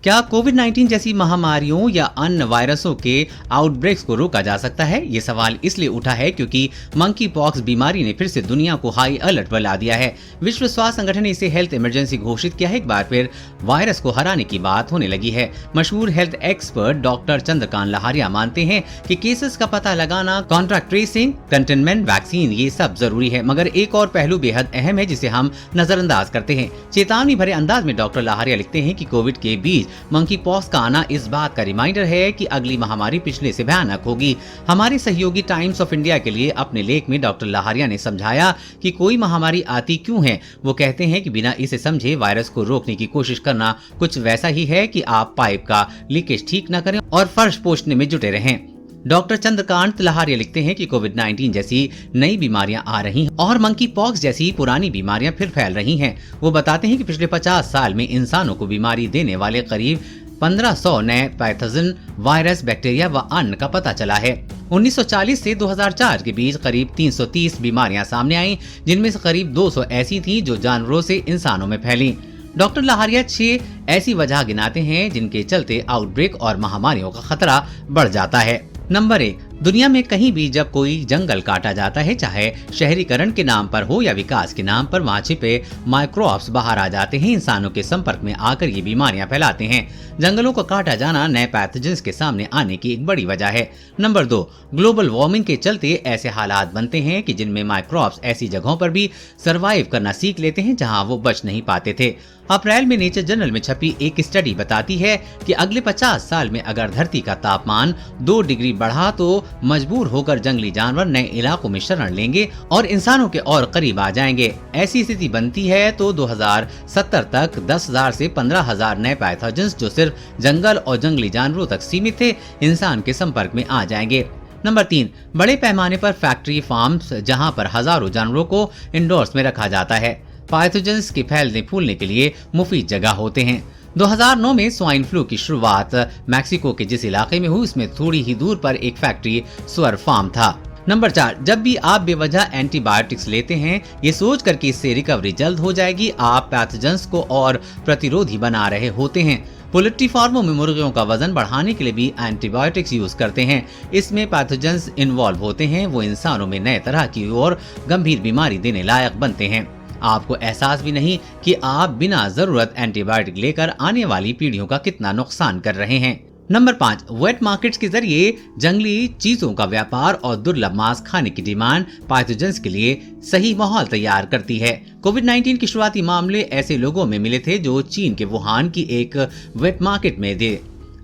क्या कोविड-19 जैसी महामारियों या अन्य वायरसों के आउटब्रेक्स को रोका जा सकता है? ये सवाल इसलिए उठा है क्योंकि मंकी पॉक्स बीमारी ने फिर से दुनिया को हाई अलर्ट पर ला दिया है। विश्व स्वास्थ्य संगठन ने इसे हेल्थ इमरजेंसी घोषित किया है। एक बार फिर वायरस को हराने की बात होने लगी है। मशहूर हेल्थ एक्सपर्ट डॉक्टर चंद्रकांत लहारिया मानते हैं कि केसेस का पता लगाना, कॉन्ट्रैक्ट ट्रेसिंग, कंटेनमेंट, वैक्सीन ये सब जरूरी है, मगर एक और पहलू बेहद अहम है जिसे हम नजरअंदाज करते हैं। चेतावनी भरे अंदाज में डॉक्टर लहारिया लिखते हैं कि कोविड के बीच मंकी पॉक्स का आना इस बात का रिमाइंडर है कि अगली महामारी पिछले से भयानक होगी। हमारे सहयोगी टाइम्स ऑफ इंडिया के लिए अपने लेख में डॉक्टर लहारिया ने समझाया कि कोई महामारी आती क्यों है। वो कहते हैं कि बिना इसे समझे वायरस को रोकने की कोशिश करना कुछ वैसा ही है कि आप पाइप का लीकेज ठीक न करें और फर्श पोंछने में जुटे रहें। डॉक्टर चंद्रकांत लहारिया लिखते हैं कि कोविड-19 जैसी नई बीमारियां आ रही हैं और मंकी पॉक्स जैसी पुरानी बीमारियां फिर फैल रही हैं। वो बताते हैं कि पिछले 50 साल में इंसानों को बीमारी देने वाले करीब 1500 नए पैथोजन वायरस, बैक्टीरिया व अन्य का पता चला है। 1940 से 2004 के बीच करीब 330 बीमारियां सामने आईं, जिनमें से करीब 200 ऐसी थीं जो जानवरों से इंसानों में फैली। डॉक्टर लहारिया 6 ऐसी वजह गिनाते हैं जिनके चलते आउटब्रेक और महामारियों का खतरा बढ़ जाता है। नंबर 1, दुनिया में कहीं भी जब कोई जंगल काटा जाता है, चाहे शहरीकरण के नाम पर हो या विकास के नाम पर, वहाँ छिपे माइक्रोब्स बाहर आ जाते हैं, इंसानों के संपर्क में आकर ये बीमारियां फैलाते हैं। जंगलों को काटा जाना नए पैथोजेंस के सामने आने की एक बड़ी वजह है। नंबर 2, ग्लोबल वार्मिंग के चलते ऐसे हालात बनते हैं कि जिनमें माइक्रोब्स ऐसी जगहों पर भी सर्वाइव करना सीख लेते हैं जहाँ वो बच नहीं पाते थे। अप्रैल में नेचर जर्नल में छपी एक स्टडी बताती है कि अगले 50 साल में अगर धरती का तापमान 2 डिग्री बढ़ा तो मजबूर होकर जंगली जानवर नए इलाकों में शरण लेंगे और इंसानों के और करीब आ जाएंगे। ऐसी स्थिति बनती है तो 2070 तक 10,000 से 15,000 नए पैथोजेंस जो सिर्फ जंगल और जंगली जानवरों तक सीमित थे, इंसान के संपर्क में आ जाएंगे। नंबर 3, बड़े पैमाने पर फैक्ट्री फार्म्स जहां पर हजारों जानवरों को इंडोर्स में रखा जाता है, पैथोजेंस के फैलने फूलने के लिए मुफीद जगह होते हैं। 2009 में स्वाइन फ्लू की शुरुआत मैक्सिको के जिस इलाके में हुई, उसमें थोड़ी ही दूर पर एक फैक्ट्री स्वर फार्म था। नंबर 4, जब भी आप बेवजह एंटीबायोटिक्स लेते हैं ये सोच कर कि इससे रिकवरी जल्द हो जाएगी, आप पैथोजेंस को और प्रतिरोधी बना रहे होते हैं। पोल्ट्री फार्मों में मुर्गियों का वजन बढ़ाने के लिए भी एंटीबायोटिक्स यूज करते हैं। इसमें पैथोजेंस इन्वॉल्व होते हैं, वो इंसानों में नए तरह की और गंभीर बीमारी देने लायक बनते हैं। आपको एहसास भी नहीं कि आप बिना जरूरत एंटीबायोटिक लेकर आने वाली पीढ़ियों का कितना नुकसान कर रहे हैं। नंबर 5, वेट मार्केट्स के जरिए जंगली चीजों का व्यापार और दुर्लभ मांस खाने की डिमांड पैथोजेंस के लिए सही माहौल तैयार करती है। कोविड-19 के शुरुआती मामले ऐसे लोगों में मिले थे जो चीन के वुहान की एक वेट मार्केट में थे।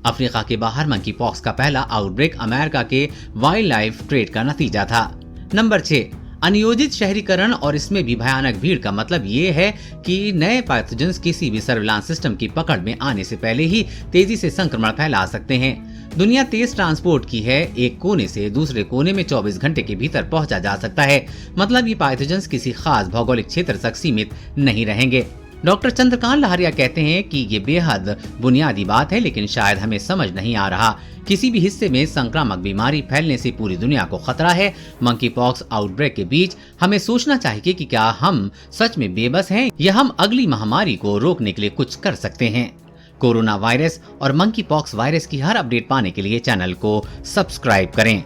अफ्रीका के बाहर मंकी पॉक्स का पहला आउटब्रेक अमेरिका के वाइल्ड लाइफ ट्रेड का नतीजा था। नंबर 6, अनियोजित शहरीकरण और इसमें भी भयानक भीड़ का मतलब ये है कि नए पैथोजेंस किसी भी सर्विलांस सिस्टम की पकड़ में आने से पहले ही तेजी से संक्रमण फैला सकते हैं। दुनिया तेज ट्रांसपोर्ट की है, एक कोने से दूसरे कोने में 24 घंटे के भीतर पहुंचा जा सकता है। मतलब ये पैथोजेंस किसी खास भौगोलिक क्षेत्र तक सीमित नहीं रहेंगे। डॉक्टर चंद्रकांत लहारिया कहते हैं कि ये बेहद बुनियादी बात है, लेकिन शायद हमें समझ नहीं आ रहा। किसी भी हिस्से में संक्रामक बीमारी फैलने से पूरी दुनिया को खतरा है। मंकी पॉक्स आउटब्रेक के बीच हमें सोचना चाहिए कि क्या हम सच में बेबस हैं या हम अगली महामारी को रोकने के लिए कुछ कर सकते हैं। कोरोना वायरस और मंकी पॉक्स वायरस की हर अपडेट पाने के लिए चैनल को सब्सक्राइब करें।